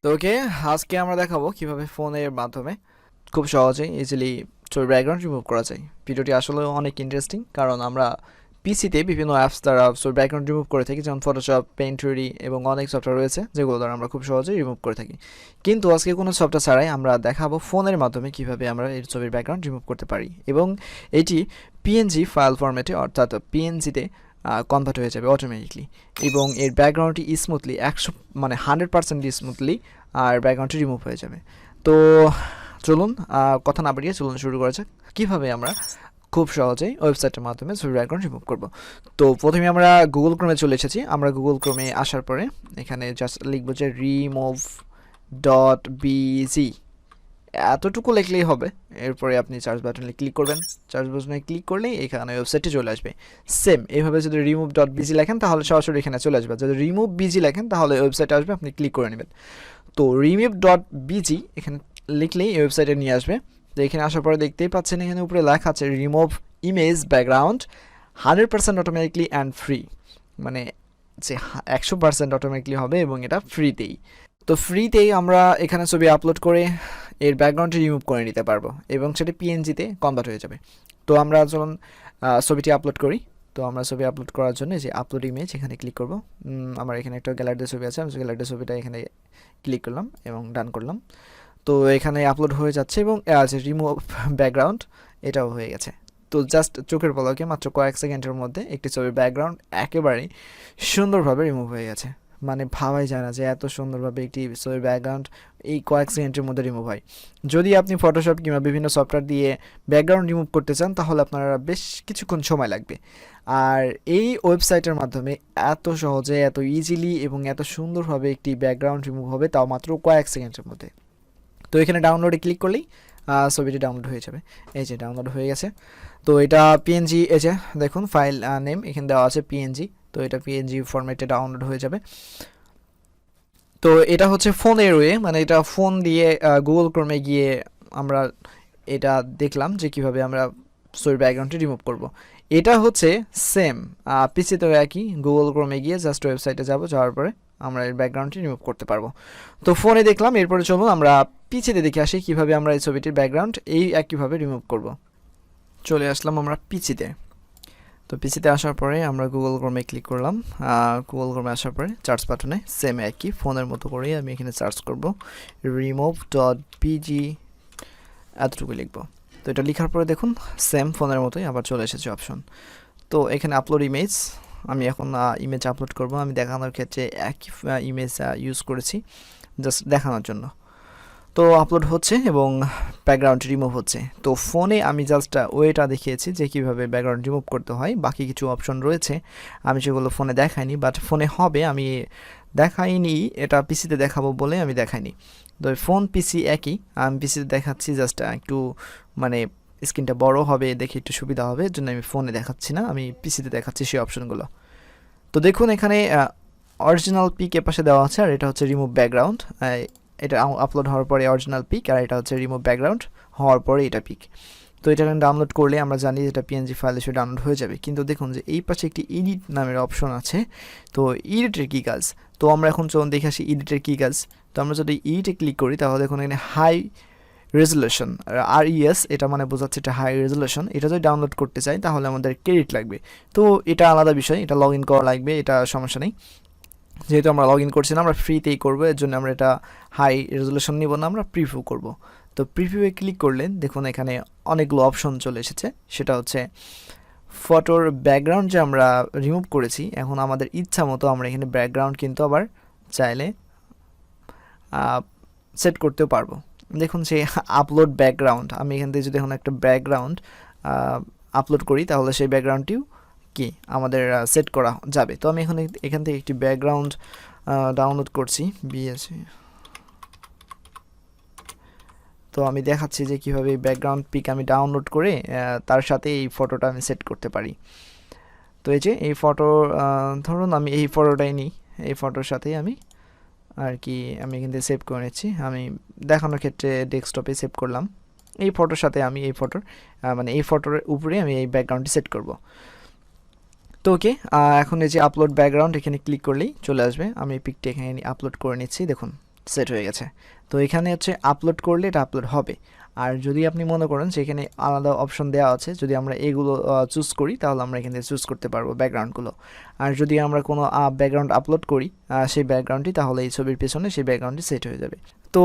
তো ওকে, আজকে আমরা দেখাবো কিভাবে ফোনের মাধ্যমে খুব সহজেই ইজিলি ছবির ব্যাকগ্রাউন্ড রিমুভ করা যায়। ভিডিওটি আসলে অনেক ইন্টারেস্টিং, কারণ আমরা পিসিতে বিভিন্ন অ্যাপস দ্বারা ছবির ব্যাকগ্রাউন্ড রিমুভ করে থাকি, যেমন ফটোশপ, পেইন্ট, এবং অনেক সফটওয়্যার রয়েছে যেগুলো দ্বারা আমরা খুব সহজেই রিমুভ করে থাকি। কিন্তু আজকে কোনো সফটওয়্যার ছাড়াই আমরা দেখাবো ফোনের মাধ্যমে কিভাবে আমরা এই ছবির ব্যাকগ্রাউন্ড রিমুভ করতে পারি, এবং এটি পিএনজি ফাইল ফরম্যাটে অর্থাৎ পিএনজিতে কনভার্ট হয়ে যাবে অটোমেটিকলি, এবং এর ব্যাকগ্রাউন্ডটি স্মুথলি 100% স্মুথলি আর ব্যাকগ্রাউন্ডটি রিমুভ হয়ে যাবে। তো চলুন কথা না বাড়িয়ে চলুন শুরু করা যাক কীভাবে আমরা খুব সহজেই ওয়েবসাইটের মাধ্যমে ছবির ব্যাকগ্রাউন্ড রিমুভ করব। তো প্রথমে আমরা গুগল ক্রোমে চলে এসেছি। আমরা গুগল ক্রোমে আসার পরে এখানে জাস্ট লিখবো যে remove.bg, এতটুকু লিখলেই হবে। এরপরে আপনি সার্চ বাটনে ক্লিক করবেন। সার্চ বাটনে ক্লিক করলেই এখানে ওয়েবসাইটে চলে আসবে। সেম এইভাবে যদি remove.bg লেখেন তাহলে সরাসরি এখানে চলে আসবে, যদি remove.bg লেখেন তাহলে ওয়েবসাইটে আসবে, আপনি ক্লিক করে নেবেন। তো remove.bg এখানে লিখলেই এই ওয়েবসাইটে নিয়ে আসবে। তো এখানে আসার পরে দেখতেই পাচ্ছেন এখানে উপরে লেখা আছে remove image background 100% automatically and free, মানে যে 100% অটোমেটিকলি হবে এবং এটা ফ্রিতেই। তো ফ্রিতেই আমরা এখানে ছবি আপলোড করে এর ব্যাকগ্রাউন্ডটি রিমুভ করে নিতে পারবো এবং সেটা পিএনজিতে কনভার্ট হয়ে যাবে। তো আমরা যখন ছবিটি আপলোড করি, তো আমরা ছবি আপলোড করার জন্য যে আপলোড ইমেজ এখানে ক্লিক করব। আমার এখানে একটা গ্যালারিতে ছবি আছে, আমি গ্যালারিতে ছবিটা এখানে ক্লিক করলাম এবং ডান করলাম। তো এখানে আপলোড হয়ে যাচ্ছে এবং যে রিমুভ ব্যাকগ্রাউন্ড এটাও হয়ে গেছে। তো জাস্ট চোখের পলকে মাত্র কয়েক সেকেন্ডের মধ্যে একটি ছবির ব্যাকগ্রাউন্ড একেবারেই সুন্দরভাবে রিমুভ হয়ে গেছে। মানে ভাবাই যায় না যে এত সুন্দরভাবে একটি ছবির ব্যাকগ্রাউন্ড এই কয়েক সেকেন্ডের মধ্যে রিমুভ হয়। যদি আপনি ফটোশপ কিংবা বিভিন্ন সফটওয়্যার দিয়ে ব্যাকগ্রাউন্ড রিমুভ করতে চান তাহলে আপনারা বেশ কিছুক্ষণ সময় লাগবে। আর এই ওয়েবসাইটের মাধ্যমে এত সহজে, এত ইজিলি এবং এত সুন্দরভাবে একটি ব্যাকগ্রাউন্ড রিমুভ হবে, তাও মাত্র কয়েক সেকেন্ডের মধ্যে। তো এখানে ডাউনলোডে ক্লিক করলেই ছবিটি ডাউনলোড হয়ে যাবে। এই যে ডাউনলোড হয়ে গেছে। তো এটা পিএনজি, এই যে দেখুন ফাইল নেম এখানে দেওয়া আছে পিএনজি। তো এটা পিএনজি ফরম্যাটে ডাউনলোড হয়ে যাবে। তো এটা হচ্ছে ফোনের ওয়ে, মানে এটা ফোন দিয়ে গুগল ক্রোমে গিয়ে আমরা এটা দেখলাম যে কিভাবে আমরা ছবির ব্যাকগ্রাউন্ডটি রিমুভ করব। এটা হচ্ছে সেম পিসিতেও একই, গুগল ক্রোমে গিয়ে জাস্ট ওয়েবসাইটে যাওয়ার পরে আমরা এর ব্যাকগ্রাউন্ডটি রিমুভ করতে পারবো। তো ফোনে দেখলাম, এরপরে চলুন আমরা পিসিতে দেখে আসি কীভাবে আমরা এই ছবিটির ব্যাকগ্রাউন্ড এই একইভাবে রিমুভ করব। চলে আসলাম আমরা পিসিতে। তো পিসিতে আসার পরে আমরা গুগল ক্রোমে ক্লিক করলাম। গুগল ক্রোমে আসার পরে সার্চ বাটনে সেম একই ফোনের মতো করেই আমি এখানে সার্চ করব remove.bg, এতটুকু লিখব। তো এটা লেখার পরে দেখুন সেম ফোনের মতোই আবার চলে এসেছে অপশন। তো এখানে আপলোড ইমেজ, আমি এখন ইমেজ আপলোড করব। আমি দেখানোর ক্ষেত্রে একই ইমেজ ইউজ করেছি জাস্ট দেখানোর জন্য। তো আপলোড হচ্ছে এবং ব্যাকগ্রাউন্ড রিমুভ হচ্ছে। তো ফোনে আমি জাস্ট ওয়েটা দেখিয়েছি যে কীভাবে ব্যাকগ্রাউন্ড রিমুভ করতে হয়, বাকি কিছু অপশন রয়েছে আমি সেগুলো ফোনে দেখাইনি, বাট ফোনে হবে, আমি দেখাইনি, এটা পিসিতে দেখাবো বলে আমি দেখাইনি। তো ফোন পিসি একই, আমি পিসিতে দেখাচ্ছি জাস্ট একটু মানে স্ক্রিনটা বড় হবে দেখে একটু সুবিধা হবে, এর জন্য আমি ফোনে দেখাচ্ছি না, আমি পিসিতে দেখাচ্ছি সেই অপশনগুলো। তো দেখুন এখানে অরিজিনাল পিক এর পাশে দেওয়া আছে, আর এটা হচ্ছে রিমুভ ব্যাকগ্রাউন্ড। এটা আপলোড হওয়ার পরে অরিজিনাল পিক, আর এটা হচ্ছে রিমুভ ব্যাকগ্রাউন্ড হওয়ার পরে এটা পিক। তো এটা ডাউনলোড করলে আমরা জানি যে এটা পিএনজি ফাইল হিসেবে ডাউনলোড হয়ে যাবে। কিন্তু দেখুন যে এই পাশে একটি এডিট নামের অপশন আছে। তো এডিটের কী কাজ, তো আমরা এখন চলুন দেখে আসি এডিটের কী কাজ। তো আমরা যদি এডিটে ক্লিক করি তাহলে দেখুন এখানে হাই রেজুলেশন, RES এটা মানে বোঝাচ্ছে এটা হাই রেজুলেশন। এটা যদি ডাউনলোড করতে চাই তাহলে আমাদের ক্রেডিট লাগবে। তো এটা আলাদা বিষয়, এটা লগ ইন করা লাগবে, এটা সমস্যা নেই। যেহেতু আমরা লগ ইন করছি না, আমরা ফ্রিতেই করবো, এর জন্য আমরা এটা হাই রেজুলেশন নিব না, আমরা প্রিভিউ করব। তো প্রিভিউয়ে ক্লিক করলে দেখুন এখানে অনেকগুলো অপশন চলে এসেছে। সেটা হচ্ছে ফটোর ব্যাকগ্রাউন্ড যে আমরা রিমুভ করেছি, এখন আমাদের ইচ্ছা মতো আমরা এখানে ব্যাকগ্রাউন্ড কিন্তু আবার চাইলে সেট করতেও পারবো। দেখুন সেই আপলোড ব্যাকগ্রাউন্ড, আমি এখান থেকে যদি এখন একটা ব্যাকগ্রাউন্ড আপলোড করি তাহলে সেই ব্যাকগ্রাউন্ডটিও কি আমাদের সেট করা যাবে। তো আমি এখান থেকে একটি ব্যাকগ্রাউন্ড ডাউনলোড করছি বিএসি। তো আমি দেখাচ্ছি যে কীভাবে এই ব্যাকগ্রাউন্ড পিক আমি ডাউনলোড করে তার সাথে এই ফটোটা আমি সেট করতে পারি। তো এই যে এই ফটো, ধরুন আমি এই ফটোটাই নিই, এই ফটোর সাথেই আমি আর কি আমি এখান থেকে সেভ করে নিচ্ছি। আমি দেখানোর ক্ষেত্রে ডেস্কটপে সেভ করলাম। এই ফটোর সাথে আমি এই ফটোর মানে এই ফটোর উপরে আমি এই ব্যাকগ্রাউন্ডটি সেট করব। তো ওকে, এখন এই যে আপলোড ব্যাকগ্রাউন্ড এখানে ক্লিক করলেই চলে আসবে। আমি পিকটা এখানে আপলোড করে নিচ্ছি, দেখুন সেট হয়ে গেছে। তো এখানে হচ্ছে আপলোড করলে এটা আপলোড হবে। আর যদি আপনি মনে করেন যে এখানে আলাদা অপশন দেওয়া আছে, যদি আমরা এগুলো চুজ করি তাহলে আমরা এখানে চুজ করতে পারবো ব্যাকগ্রাউন্ডগুলো। আর যদি আমরা কোনো ব্যাকগ্রাউন্ড আপলোড করি সেই ব্যাকগ্রাউন্ডটি, তাহলে এই ছবির পেছনে সেই ব্যাকগ্রাউন্ডটি সেট হয়ে যাবে। তো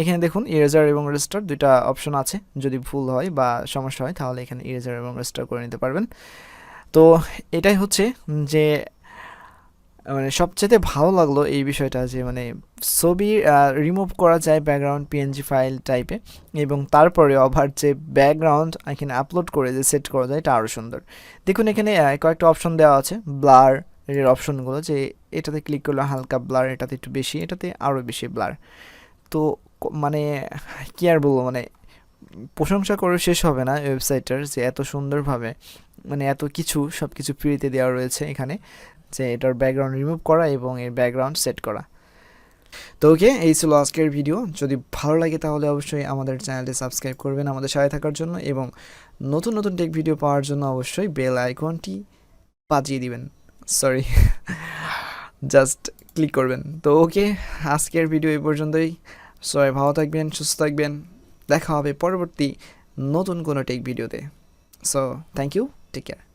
এখানে দেখুন ইরেজার এবং রেস্টোর দুইটা অপশন আছে, যদি ভুল হয় বা সমস্যা হয় তাহলে এখানে ইরেজার এবং রেস্টোর করে নিতে পারবেন। তো এটাই হচ্ছে যে মানে সবচেয়ে ভালো লাগলো এই বিষয়টা, যে মানে ছবি রিমুভ করা যায় ব্যাকগ্রাউন্ড পিএনজি ফাইল টাইপে, এবং তারপরে আবার যে ব্যাকগ্রাউন্ড এখানে আপলোড করে যে সেট করা যায়, এটা আরও সুন্দর। দেখুন এখানে কয়েকটা অপশন দেওয়া আছে, ব্লার এর অপশনগুলো, যে এটাতে ক্লিক করলে হালকা ব্লার, এটাতে একটু বেশি, এটাতে আরও বেশি ব্লার। তো মানে কী আর বলবো, মানে প্রশংসা করে শেষ হবে না ওয়েবসাইটটার, যে এত সুন্দরভাবে মানে এত কিছু সব কিছু ফ্রিতে দেওয়া রয়েছে এখানে, যে এটার ব্যাকগ্রাউন্ড রিমুভ করা এবং এর ব্যাকগ্রাউন্ড সেট করা। তো ওকে, এই ছিল আজকের ভিডিও। যদি ভালো লাগে তাহলে অবশ্যই আমাদের চ্যানেলটি সাবস্ক্রাইব করবেন আমাদের সাথে থাকার জন্য, এবং নতুন নতুন টেক ভিডিও পাওয়ার জন্য অবশ্যই বেল আইকনটি বাজিয়ে দিবেন, সরি জাস্ট ক্লিক করবেন। তো ওকে, আজকের ভিডিও এই পর্যন্তই। সবাই ভালো থাকবেন, সুস্থ থাকবেন, দেখা হবে পরবর্তী নতুন কোনো টেক ভিডিওতে। So thank you, take care.